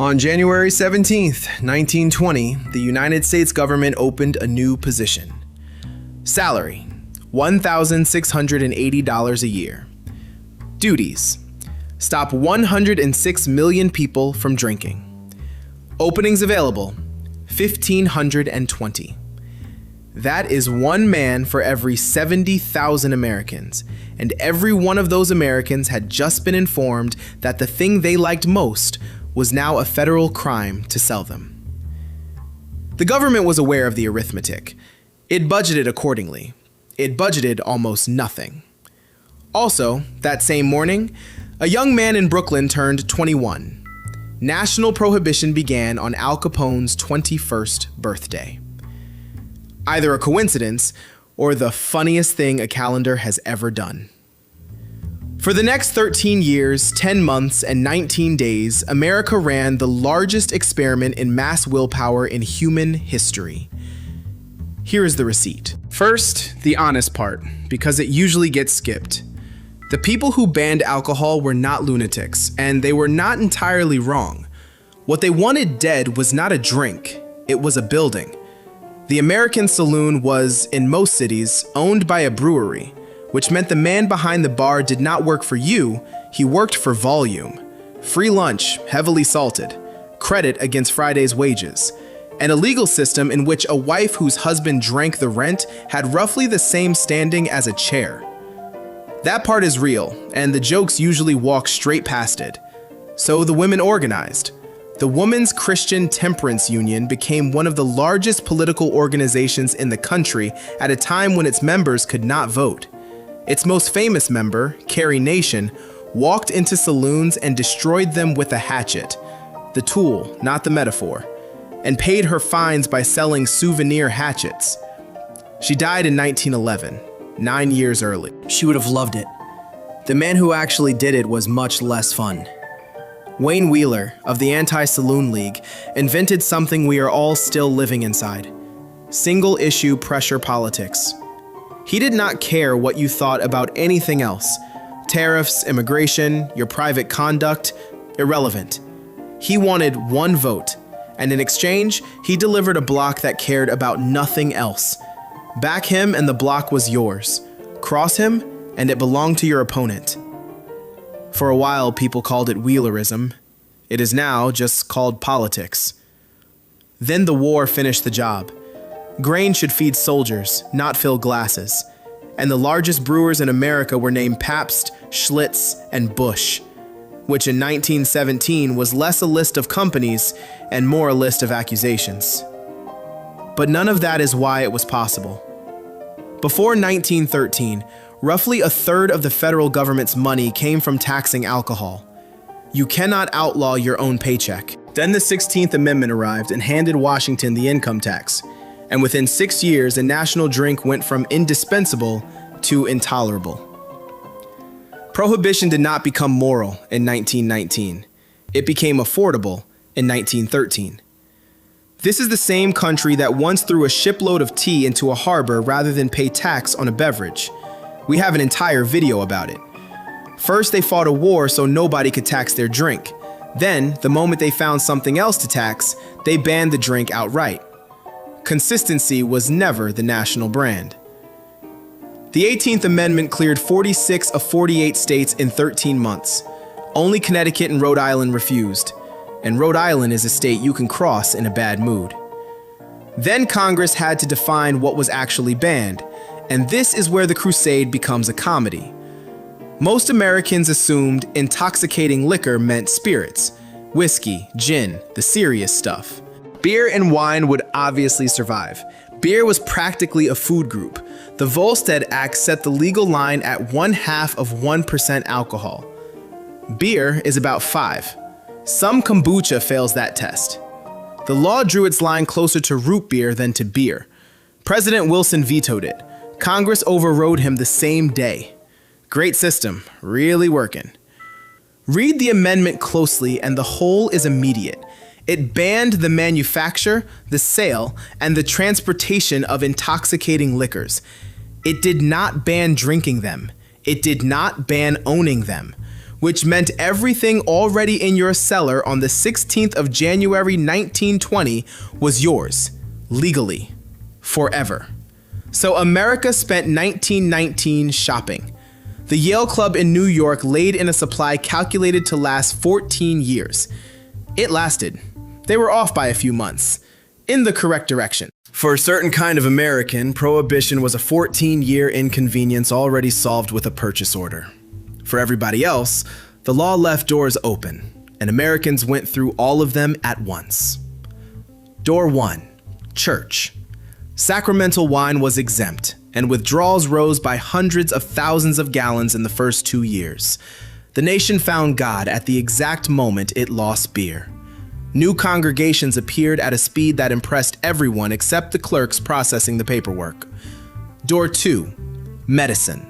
On January 17th, 1920, the United States government opened a new position. Salary, $1,680 a year. Duties, stop 106 million people from drinking. Openings available, 1,520. That is one man for every 70,000 Americans, and every one of those Americans had just been informed that the thing they liked most was now a federal crime to sell them. The government was aware of the arithmetic. It budgeted accordingly. It budgeted almost nothing. Also, that same morning, a young man in Brooklyn turned 21. National Prohibition began on Al Capone's 21st birthday. Either a coincidence or the funniest thing a calendar has ever done. For the next 13 years, 10 months, and 19 days, America ran the largest experiment in mass willpower in human history. Here is the receipt. First, the honest part, because it usually gets skipped. The people who banned alcohol were not lunatics, and they were not entirely wrong. What they wanted dead was not a drink, it was a building. The American saloon was, in most cities, owned by a brewery, which meant the man behind the bar did not work for you, he worked for volume. Free lunch, heavily salted, credit against Friday's wages, and a legal system in which a wife whose husband drank the rent had roughly the same standing as a chair. That part is real, and the jokes usually walk straight past it. So the women organized. The Women's Christian Temperance Union became one of the largest political organizations in the country at a time when its members could not vote. Its most famous member, Carrie Nation, walked into saloons and destroyed them with a hatchet, the tool, not the metaphor, and paid her fines by selling souvenir hatchets. She died in 1911, 9 years early. She would have loved it. The man who actually did it was much less fun. Wayne Wheeler, of the Anti-Saloon League, invented something we are all still living inside: single-issue pressure politics. He did not care what you thought about anything else. Tariffs, immigration, your private conduct, irrelevant. He wanted one vote, and in exchange, he delivered a block that cared about nothing else. Back him and the block was yours. Cross him, and it belonged to your opponent. For a while, people called it Wheelerism. It is now just called politics. Then the war finished the job. Grain should feed soldiers, not fill glasses. And the largest brewers in America were named Pabst, Schlitz, and Busch, which in 1917 was less a list of companies and more a list of accusations. But none of that is why it was possible. Before 1913, roughly a third of the federal government's money came from taxing alcohol. You cannot outlaw your own paycheck. Then the 16th Amendment arrived and handed Washington the income tax. And within 6 years, a national drink went from indispensable to intolerable. Prohibition did not become moral in 1919. It became affordable in 1913. This is the same country that once threw a shipload of tea into a harbor rather than pay tax on a beverage. We have an entire video about it. First, they fought a war so nobody could tax their drink. Then, the moment they found something else to tax, they banned the drink outright. Consistency was never the national brand. The 18th Amendment cleared 46 of 48 states in 13 months. Only Connecticut and Rhode Island refused. And Rhode Island is a state you can cross in a bad mood. Then Congress had to define what was actually banned, and this is where the crusade becomes a comedy. Most Americans assumed intoxicating liquor meant spirits, whiskey, gin, the serious stuff. Beer and wine would obviously survive. Beer was practically a food group. The Volstead Act set the legal line at 0.5% alcohol. Beer is about 5. Some kombucha fails that test. The law drew its line closer to root beer than to beer. President Wilson vetoed it. Congress overrode him the same day. Great system, really working. Read the amendment closely and the whole is immediate. It banned the manufacture, the sale, and the transportation of intoxicating liquors. It did not ban drinking them. It did not ban owning them. which meant everything already in your cellar on the 16th of January 1920 was yours, legally, forever. So America spent 1919 shopping. The Yale Club in New York laid in a supply calculated to last 14 years. It lasted. They were off by a few months, in the correct direction. For a certain kind of American, Prohibition was a 14-year inconvenience already solved with a purchase order. For everybody else, the law left doors open, and Americans went through all of them at once. Door 1, church. Sacramental wine was exempt, and withdrawals rose by hundreds of thousands of gallons in the first 2 years. The nation found God at the exact moment it lost beer. New congregations appeared at a speed that impressed everyone except the clerks processing the paperwork. Door 2, medicine.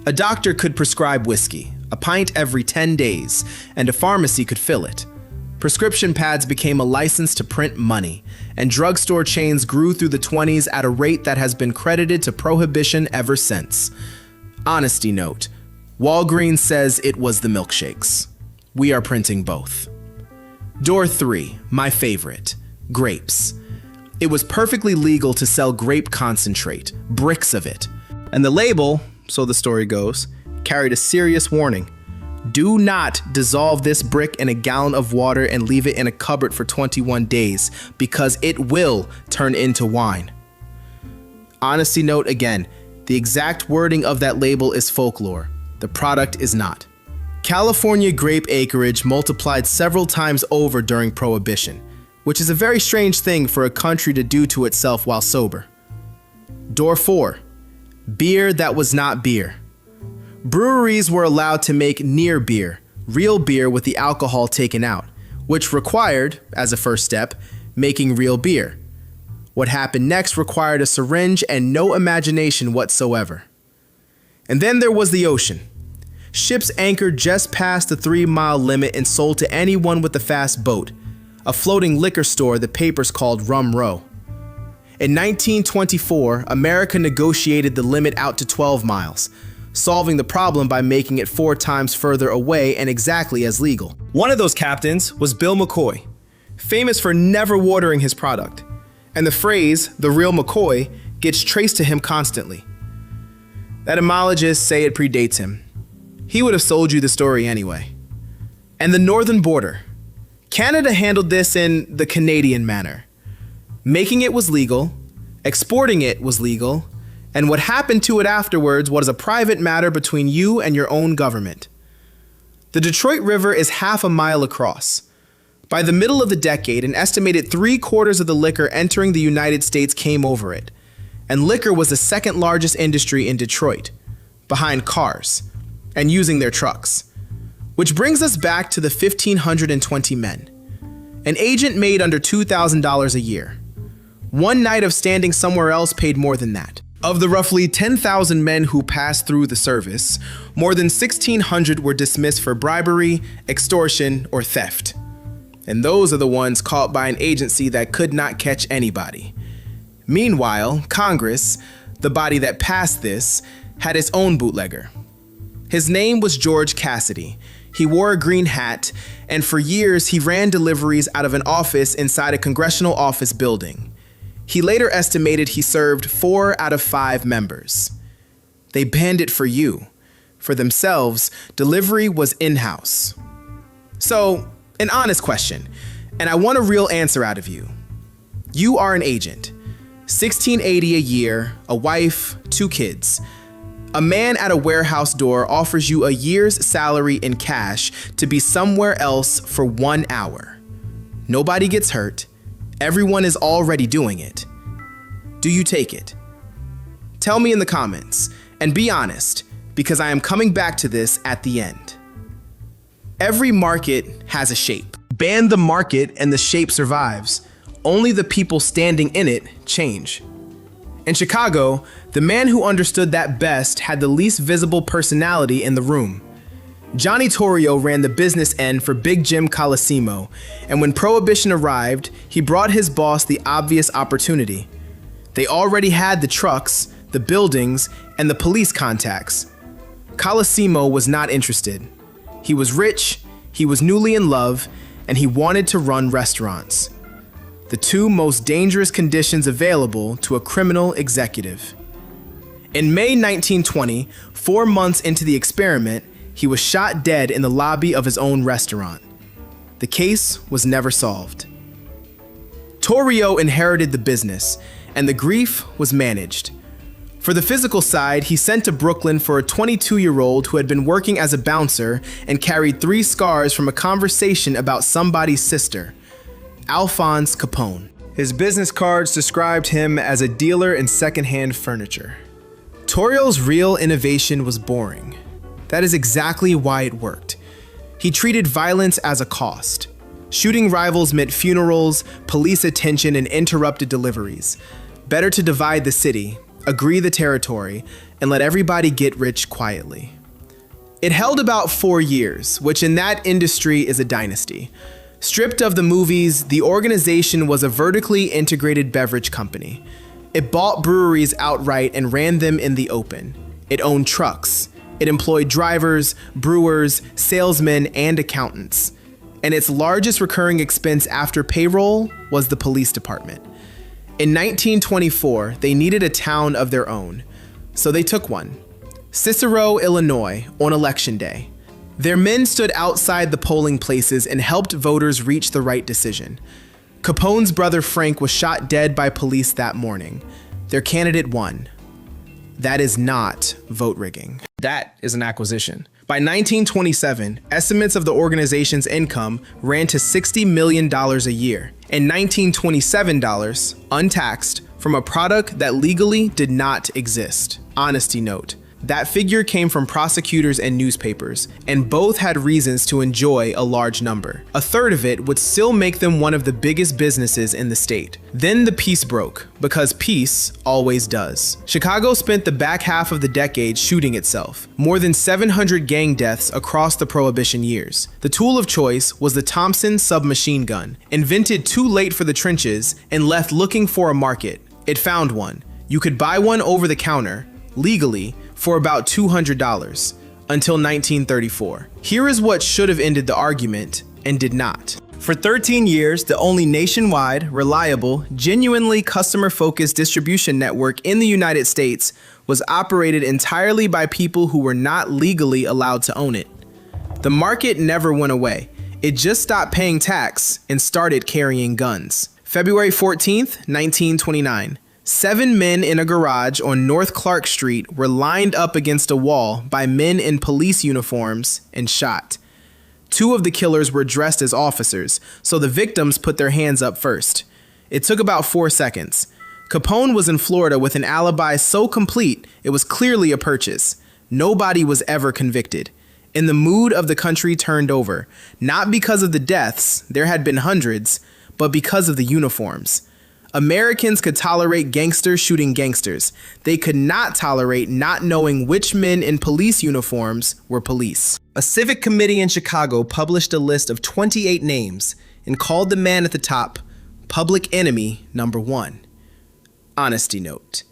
A doctor could prescribe whiskey, a pint every 10 days, and a pharmacy could fill it. Prescription pads became a license to print money, and drugstore chains grew through the 20s at a rate that has been credited to Prohibition ever since. Honesty note, Walgreens says it was the milkshakes. We are printing both. Door 3, my favorite, grapes. It was perfectly legal to sell grape concentrate, bricks of it. And the label, so the story goes, carried a serious warning. Do not dissolve this brick in a gallon of water and leave it in a cupboard for 21 days, because it will turn into wine. Honesty note again, the exact wording of that label is folklore. The product is not. California grape acreage multiplied several times over during Prohibition, which is a very strange thing for a country to do to itself while sober. Door 4, beer that was not beer. Breweries were allowed to make near beer, real beer with the alcohol taken out, which required, as a first step, making real beer. What happened next required a syringe and no imagination whatsoever. And then there was the ocean. Ships anchored just past the 3-mile limit and sold to anyone with a fast boat, a floating liquor store the papers called Rum Row. In 1924, America negotiated the limit out to 12 miles, solving the problem by making it 4 times further away and exactly as legal. One of those captains was Bill McCoy, famous for never watering his product, and the phrase, the real McCoy, gets traced to him constantly. Etymologists say it predates him. He would have sold you the story anyway. And the northern border. Canada handled this in the Canadian manner. Making it was legal, exporting it was legal, and what happened to it afterwards was a private matter between you and your own government. The Detroit River is half a mile across. By the middle of the decade, an estimated 3/4 of the liquor entering the United States came over it, and liquor was the second largest industry in Detroit, behind cars, and using their trucks. Which brings us back to the 1,520 men. An agent made under $2,000 a year. One night of standing somewhere else paid more than that. Of the roughly 10,000 men who passed through the service, more than 1,600 were dismissed for bribery, extortion, or theft. And those are the ones caught by an agency that could not catch anybody. Meanwhile, Congress, the body that passed this, had its own bootlegger. His name was George Cassidy. He wore a green hat, and for years he ran deliveries out of an office inside a congressional office building. He later estimated he served 4 out of 5 members. They banned it for you. For themselves, delivery was in-house. So, an honest question, and I want a real answer out of you. You are an agent, $16.80 a year, a wife, 2 kids. A man at a warehouse door offers you a year's salary in cash to be somewhere else for 1 hour. Nobody gets hurt. Everyone is already doing it. Do you take it? Tell me in the comments, and be honest, because I am coming back to this at the end. Every market has a shape. Ban the market and the shape survives. Only the people standing in it change. In Chicago, the man who understood that best had the least visible personality in the room. Johnny Torrio ran the business end for Big Jim Colosimo, and when Prohibition arrived, he brought his boss the obvious opportunity. They already had the trucks, the buildings, and the police contacts. Colosimo was not interested. He was rich, he was newly in love, and he wanted to run restaurants. The two most dangerous conditions available to a criminal executive. In May 1920, 4 months into the experiment, he was shot dead in the lobby of his own restaurant. The case was never solved. Torrio inherited the business, and the grief was managed. For the physical side, he sent to Brooklyn for a 22-year-old who had been working as a bouncer and carried 3 scars from a conversation about somebody's sister, Alphonse Capone. His business cards described him as a dealer in secondhand furniture. Torrio's real innovation was boring. That is exactly why it worked. He treated violence as a cost. Shooting rivals meant funerals, police attention, and interrupted deliveries. Better to divide the city, agree the territory, and let everybody get rich quietly. It held about 4 years, which in that industry is a dynasty. Stripped of the movies, the organization was a vertically integrated beverage company. It bought breweries outright and ran them in the open. It owned trucks. It employed drivers, brewers, salesmen, and accountants. And its largest recurring expense after payroll was the police department. In 1924, they needed a town of their own, so they took one. Cicero, Illinois, on Election Day. Their men stood outside the polling places and helped voters reach the right decision. Capone's brother Frank was shot dead by police that morning. Their candidate won. That is not vote rigging. That is an acquisition. By 1927, estimates of the organization's income ran to $60 million a year, and $1927 untaxed from a product that legally did not exist. Honesty note. That figure came from prosecutors and newspapers, and both had reasons to enjoy a large number. A third of it would still make them one of the biggest businesses in the state. Then the peace broke, because peace always does. Chicago spent the back half of the decade shooting itself. More than 700 gang deaths across the Prohibition years. The tool of choice was the Thompson submachine gun, invented too late for the trenches and left looking for a market. It found one. You could buy one over the counter, legally, for about $200 until 1934. Here is what should have ended the argument and did not. For 13 years, the only nationwide, reliable, genuinely customer-focused distribution network in the United States was operated entirely by people who were not legally allowed to own it. The market never went away. It just stopped paying tax and started carrying guns. February 14th, 1929. 7 men in a garage on North Clark Street were lined up against a wall by men in police uniforms and shot. 2 of the killers were dressed as officers, so the victims put their hands up first. It took about 4 seconds. Capone was in Florida with an alibi so complete it was clearly a purchase. Nobody was ever convicted. And the mood of the country turned over, not because of the deaths, there had been hundreds, but because of the uniforms. Americans could tolerate gangsters shooting gangsters. They could not tolerate not knowing which men in police uniforms were police. A civic committee in Chicago published a list of 28 names and called the man at the top Public Enemy Number 1. Honesty note.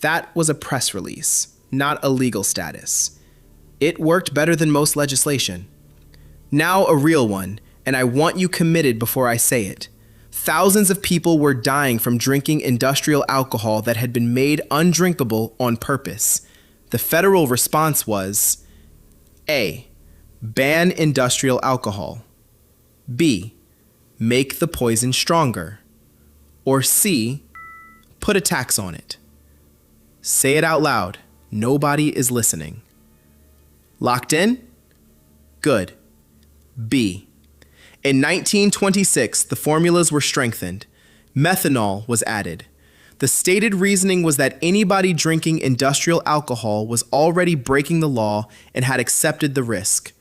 That was a press release, not a legal status. It worked better than most legislation. Now a real one, and I want you committed before I say it. Thousands of people were dying from drinking industrial alcohol that had been made undrinkable on purpose. The federal response was A. Ban industrial alcohol. B. Make the poison stronger. Or C. Put a tax on it. Say it out loud. Nobody is listening. Locked in? Good. B. In 1926, the formulas were strengthened. Methanol was added. The stated reasoning was that anybody drinking industrial alcohol was already breaking the law and had accepted the risk.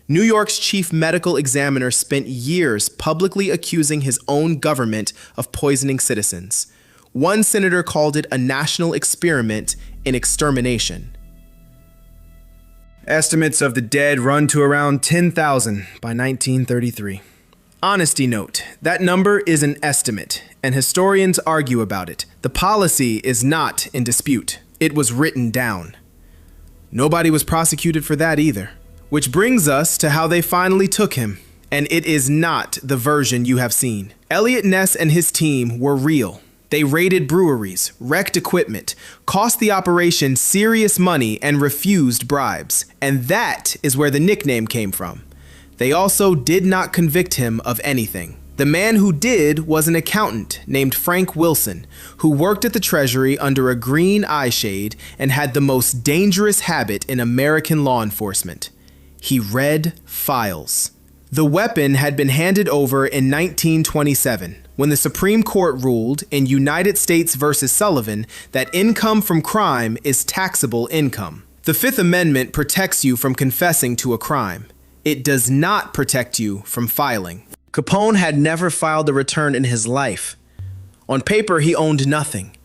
New York's chief medical examiner spent years publicly accusing his own government of poisoning citizens. One senator called it a national experiment in extermination. Estimates of the dead run to around 10,000 by 1933. Honesty note, that number is an estimate, and historians argue about it. The policy is not in dispute. It was written down. Nobody was prosecuted for that either. Which brings us to how they finally took him. And it is not the version you have seen. Elliot Ness and his team were real. They raided breweries, wrecked equipment, cost the operation serious money, and refused bribes. And that is where the nickname came from. They also did not convict him of anything. The man who did was an accountant named Frank Wilson, who worked at the Treasury under a green eye shade and had the most dangerous habit in American law enforcement. He read files. The weapon had been handed over in 1927, when the Supreme Court ruled in United States v. Sullivan that income from crime is taxable income. The Fifth Amendment protects you from confessing to a crime. It does not protect you from filing. Capone had never filed a return in his life. On paper, he owned nothing.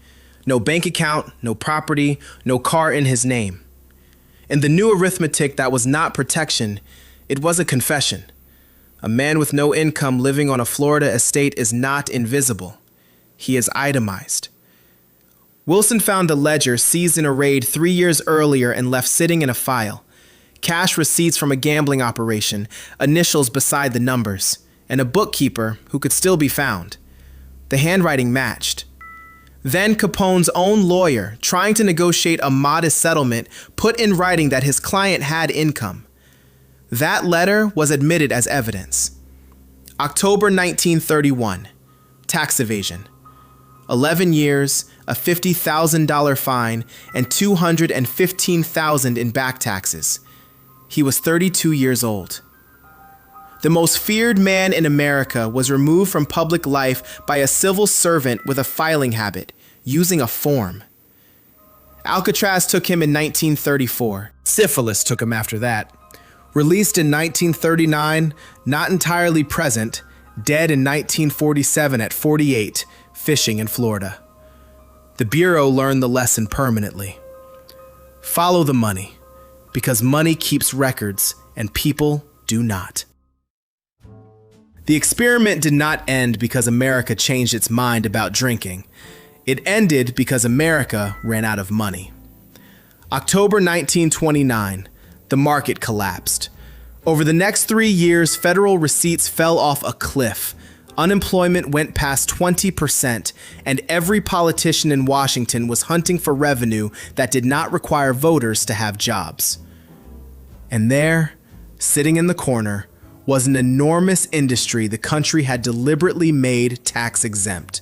No bank account, no property, no car in his name. In the new arithmetic that was not protection, it was a confession. A man with no income living on a Florida estate is not invisible. He is itemized. Wilson found a ledger seized in a raid 3 years earlier and left sitting in a file. Cash receipts from a gambling operation, initials beside the numbers, and a bookkeeper who could still be found. The handwriting matched. Then Capone's own lawyer, trying to negotiate a modest settlement, put in writing that his client had income. That letter was admitted as evidence. October 1931, tax evasion. 11 years, a $50,000 fine, and $215,000 in back taxes. He was 32 years old. The most feared man in America was removed from public life by a civil servant with a filing habit, using a form. Alcatraz took him in 1934. Syphilis took him after that. Released in 1939, not entirely present, dead in 1947 at 48, fishing in Florida. The Bureau learned the lesson permanently. Follow the money, because money keeps records and people do not. The experiment did not end because America changed its mind about drinking. It ended because America ran out of money. October 1929, the market collapsed. Over the next 3 years, federal receipts fell off a cliff. Unemployment went past 20%, and every politician in Washington was hunting for revenue that did not require voters to have jobs. And there, sitting in the corner, was an enormous industry the country had deliberately made tax exempt.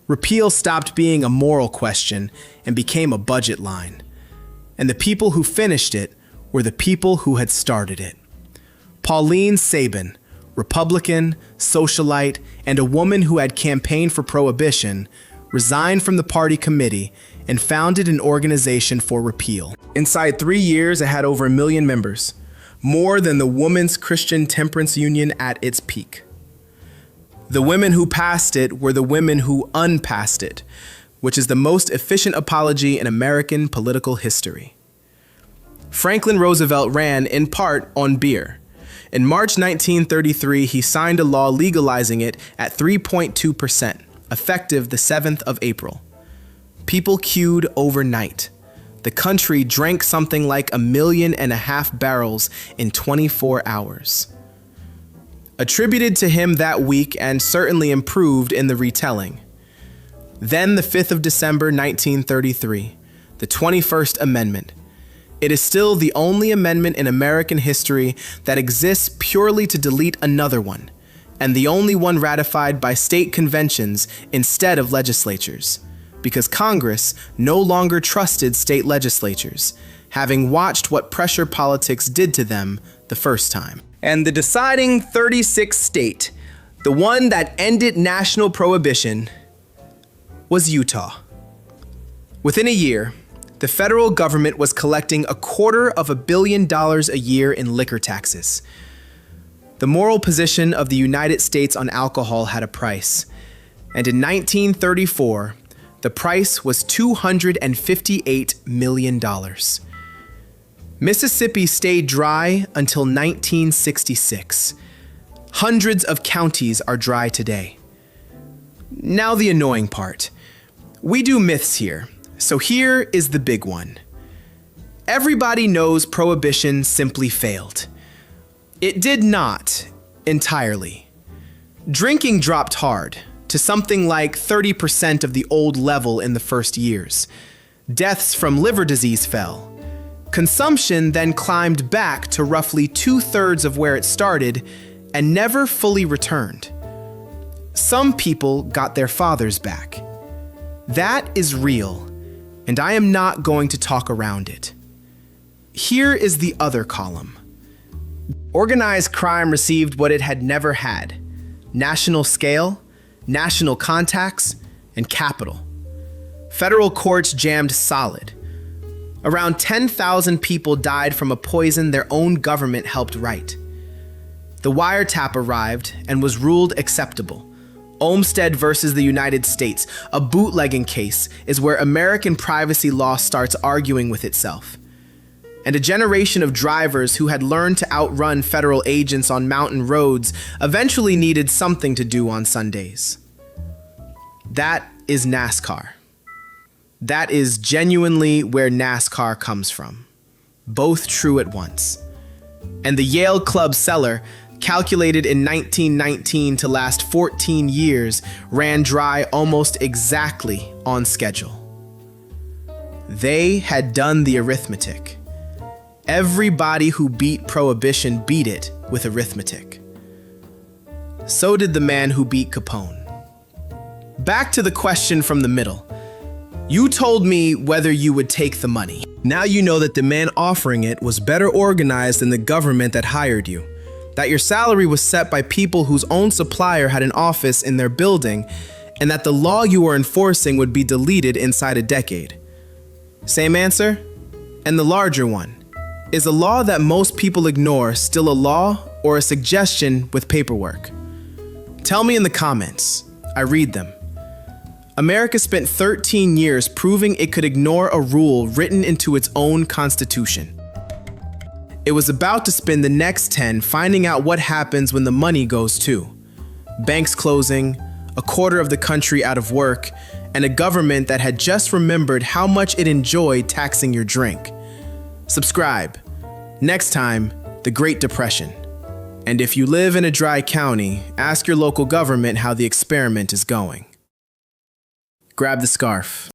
Repeal stopped being a moral question and became a budget line. And the people who finished it were the people who had started it. Pauline Sabin, Republican, socialite, and a woman who had campaigned for Prohibition, resigned from the party committee and founded an organization for repeal. Inside 3 years, it had over 1 million members, more than the Women's Christian Temperance Union at its peak. The women who passed it were the women who unpassed it, which is the most efficient apology in American political history. Franklin Roosevelt ran in part on beer. In March 1933, he signed a law legalizing it at 3.2%, effective the 7th of April. People queued overnight. The country drank something like 1.5 million barrels in 24 hours. Attributed to him that week and certainly improved in the retelling. Then the 5th of December 1933, the 21st Amendment. It is still the only amendment in American history that exists purely to delete another one, and the only one ratified by state conventions instead of legislatures, because Congress no longer trusted state legislatures, having watched what pressure politics did to them the first time. And the deciding 36th state, the one that ended national prohibition, was Utah. Within a year, the federal government was collecting $250 million a year in liquor taxes. The moral position of the United States on alcohol had a price, and in 1934, the price was $258 million. Mississippi stayed dry until 1966. Hundreds of counties are dry today. Now the annoying part. We do myths here, so here is the big one. Everybody knows Prohibition simply failed. It did not entirely. Drinking dropped hard to something like 30% of the old level in the first years. Deaths from liver disease fell. Consumption then climbed back to roughly 2/3 of where it started and never fully returned. Some people got their fathers back. That is real, and I am not going to talk around it. Here is the other column. Organized crime received what it had never had: national scale, national contacts, and capital. Federal courts jammed solid. Around 10,000 people died from a poison their own government helped write. The wiretap arrived and was ruled acceptable. Olmstead versus the United States, a bootlegging case, is where American privacy law starts arguing with itself. And a generation of drivers who had learned to outrun federal agents on mountain roads eventually needed something to do on Sundays. That is NASCAR. That is genuinely where NASCAR comes from. Both true at once. And the Yale Club cellar, calculated in 1919 to last 14 years, ran dry almost exactly on schedule. They had done the arithmetic. Everybody who beat Prohibition beat it with arithmetic. So did the man who beat Capone. Back to the question from the middle. You told me whether you would take the money. Now you know that the man offering it was better organized than the government that hired you. That your salary was set by people whose own supplier had an office in their building, and that the law you were enforcing would be deleted inside a decade. Same answer? And the larger one. Is a law that most people ignore still a law or a suggestion with paperwork? Tell me in the comments. I read them. America spent 13 years proving it could ignore a rule written into its own constitution. It was about to spend the next 10 finding out what happens when the money goes too. Banks closing, a quarter of the country out of work, and a government that had just remembered how much it enjoyed taxing your drink. Subscribe. Next time, the Great Depression. And if you live in a dry county, ask your local government how the experiment is going. Grab the scarf.